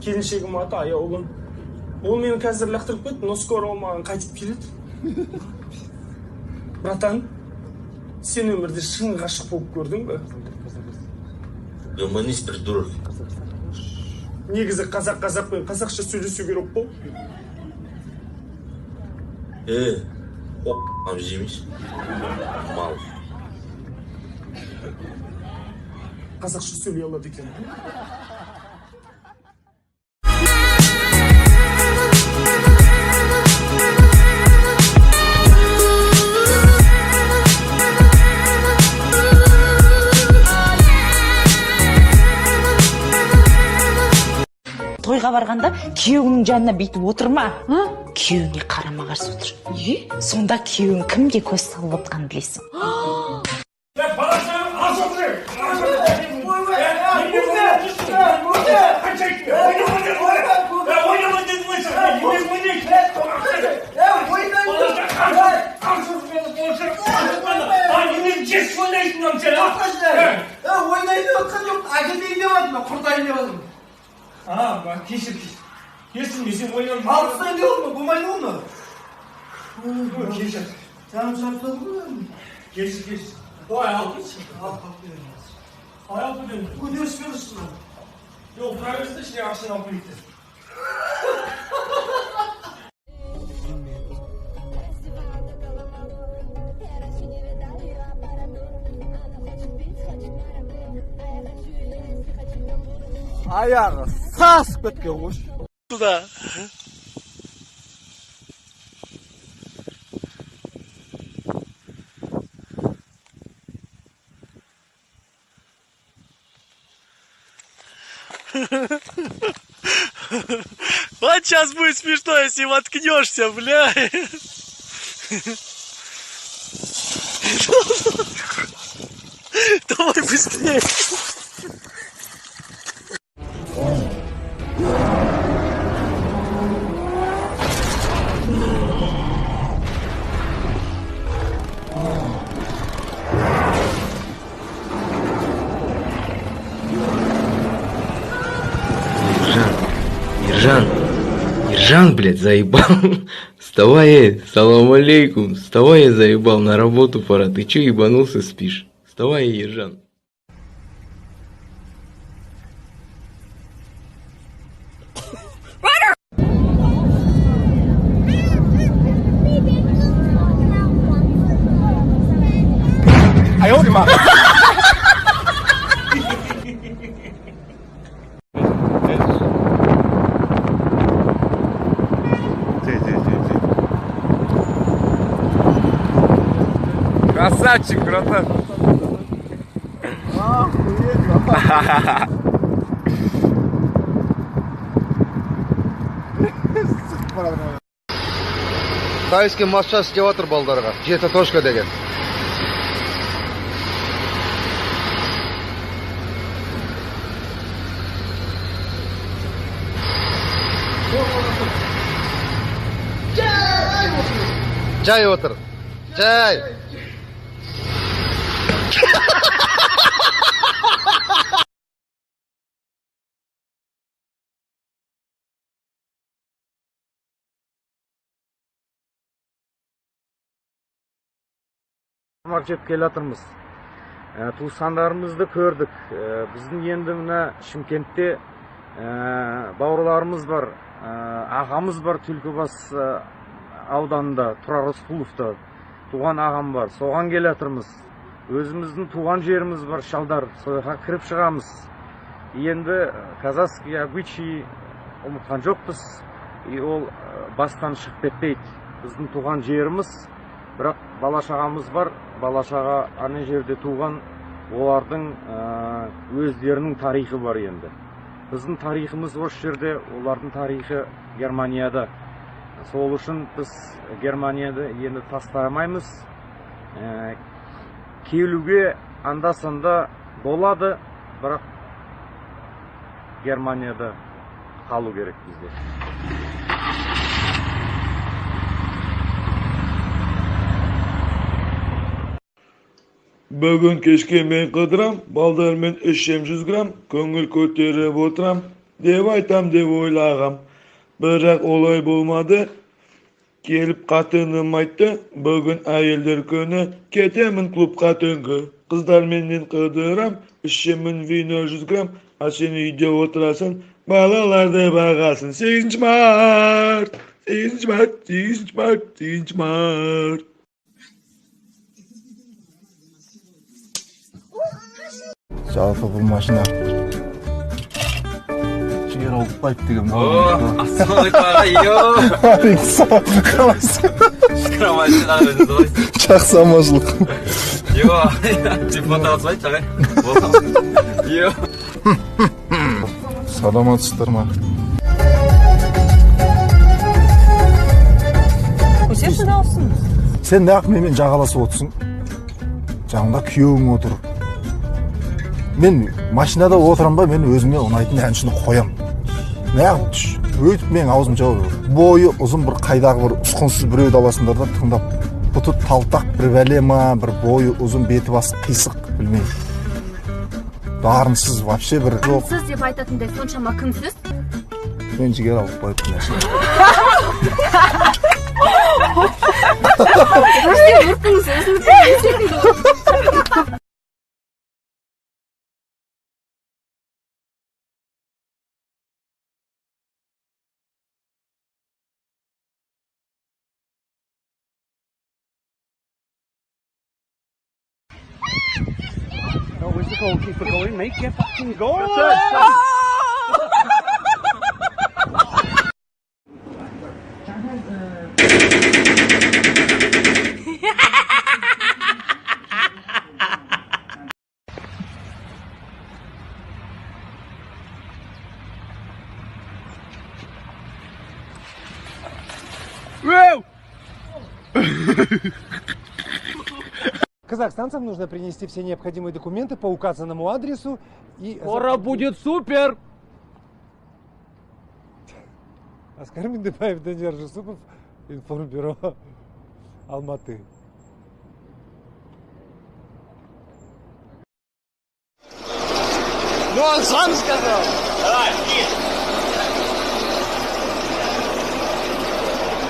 келіншегім аты Аяулым. Ол мені қазір лақтырып кетті, но скоро ол маған қайтып келеді. Братан, сен өмірде шын ғашық болып көрдің бе? Гуманист придурок. Негізі қазақпен қазақша сөйлесу керек қой. Оп, жемейсің. Мал. Қазақша сөйлей алады екен. Тойға барғанда күйеуіңнің жанына бүйтіп отырма. Күйеуіңе қарама қарсы отыр. Сонда күйеуің кімге көз салып отқанын білесің. Кешір. Кешір, сен ойнап Алпыстан не oldu? Болмайды оны? Кешір. Canım çarptı mı? Кешір. Ой, алып кетші. Алып кетемін. Ödüyoruz verirsin. Yok, правильно, ішіне ақшаны алып кетті. Ayağı sas kötü kuş. Туда. Вот сейчас будет смешно, если воткнешься, бля. Давай быстрее. Ержан, блядь, заебал. Вставай, салам алейкум. Вставай, я заебал, на работу пора. Ты че ебанулся, спишь? Вставай, Ержан. Красавчик, братан. Тайский матча істеп отыр балдарға. Жеті точка деген. Жай отыр. Жай. Жеп келе жатырмыз. Туысқандарымызды көрдік. Біздің енді мына Шымкентте бауырларымыз бар, ағамыз бар Түлкібас ауданында, Тұрар Рысқұловта туған ағам бар. Соған келе жатырмыз. Өзіміздің туған жеріміз бар, шалдар, сояққа кіріп шығамыз. Енді казахский обычай ұмытқан жоқпыз. Ол бастан шығып кетпейді. Біздің туған жеріміз, бірақ бала-шағамыз бар. Бала-шаға ана жерде туған, олардың өздерінің тарихы бар енді. Біздің тарихымыз осы жерде, олардың тарихы Германияда. Сол үшін біз Германияда енді тастамаймыз. Келуге анда-санда болады, бірақ Германияда қалу керек бізде. Бүгін кешке мен қыдырам, балдармен ішем 100 грамм, көңіл көтеріп отырам. деп айтам деп ойлағам. Бірақ олай болмады. Келіп қатыным айтты, бүгін әйелдер күні, кетемін клубқа түнгі. Қыздар менен қыдырам, ішемін вино 100 грамм, а сен үйде отырасың, балаларды бағасын. 8 март, 8 март, 8 март, 8 март. Жалпы бұл машина жігер алып қайып деген Ассалаумағалейкум аға, қалайсың? Шүкір өзіңіз олайсыз. Жақсы аманшылық. Телефонда қатыспайды ағай. Саламатсыздар ма? Көтерші дауысын. Сен неғып менімен жағаласып отырсың? Жаңында күйеуің отыр. Мен машинада отырам ба, мен өзіме ұнайтын әншіні қоям. Неғып түш? Өйтіп мен аузым жауыр. Бойы ұзын бір қайдағы бір ұсқынсыз біреуді аласыңдар да тыңдап. Бұты талтақ бір бәле ма, бір бойы ұзын беті басы қисық, білмеймін. Дарынсыз вообще бір жоқ. Кімсіз деп айтатындай соншама кімсіз? Мен жігер алып қойып нәрсе. Мұртыңыз өзіңіз. Where's the goalkeeper going, mate? Get fucking goal! Казахстанцам нужно принести все необходимые документы по указанному адресу и... Скоро будет супер! Аскар Миндыбаев, Данияр Жусупов, информбюро Алматы. Ну он сам сказал. Давай, иди.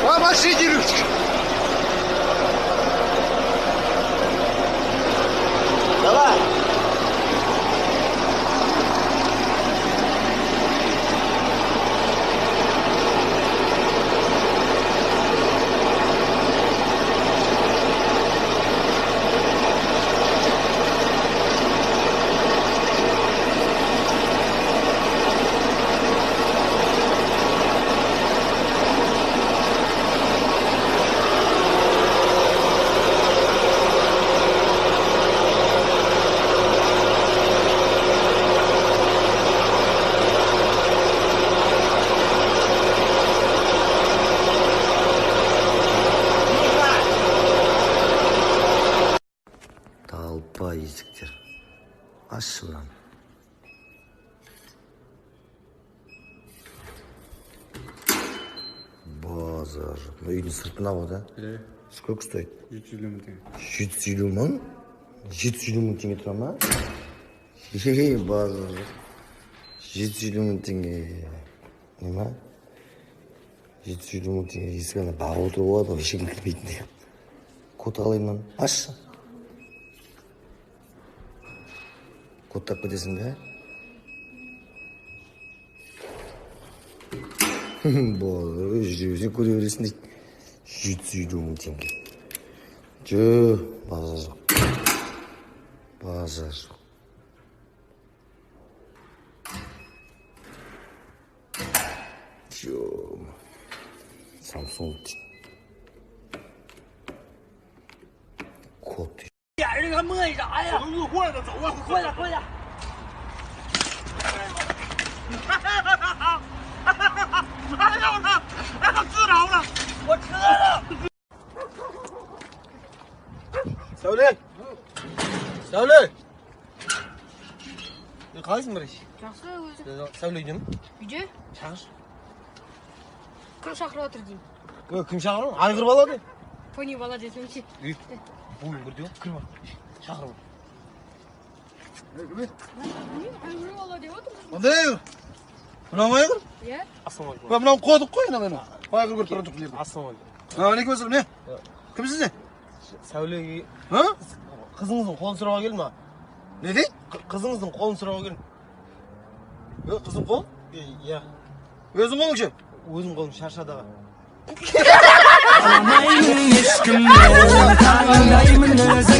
Помашите ручкой. Давай. Толпа есіктер. Ашшы мынаны. Базар. Үйдің сыртына ғой да? Сколько стоит? 750 мың теңге. 750 мың? 750 мың теңге тұра ма? Базар. 750 мың теңге. Не ма? 750 мың теңге есік ана бағып отыру болады ғой, ешкім кірмейтіндей. Код қалай мынаны? Ашшы. Код тап кетесің бе? Базар, жүресің көре бересің дейді. 750 мың теңге. Базар жоқ. Базар жоқ. Samsung дейді. Код дейді. 这个磨一啥呀？我过来走啊！快点，快点！哎呦我操！哎，我吃着了，我吃了。Сәуле! Сәуле! Қалайсың біреш? Жақсы өзі. Сәуле үйде ме? Үйде? Шақыршы. Кім шақырып отыр деймін? Кім шақырып? Айғыр бала де. Тони бала десеңші. Ойын бірде кір бар. Шақырып. Айғыр бала деп отырмын. Ондай айғыр? Mынау айғыр? Иә? Ба, мынау қодық қой, мынау. Айғыр көріп тұрған жоқ жерде. Ассалаумағалейкум. Алейкум ассалам, не? Кімсіз не? Сәулеге А? қызыңыздың қолын сұрауға келдім ма? Не дейді? Қызыңыздың қолын сұрауға келдім. Қызым қол? Иә. Өзің қолың ше? Өзім қолым шаршады аға. Tanımayın ешкімді, таңдаймын өз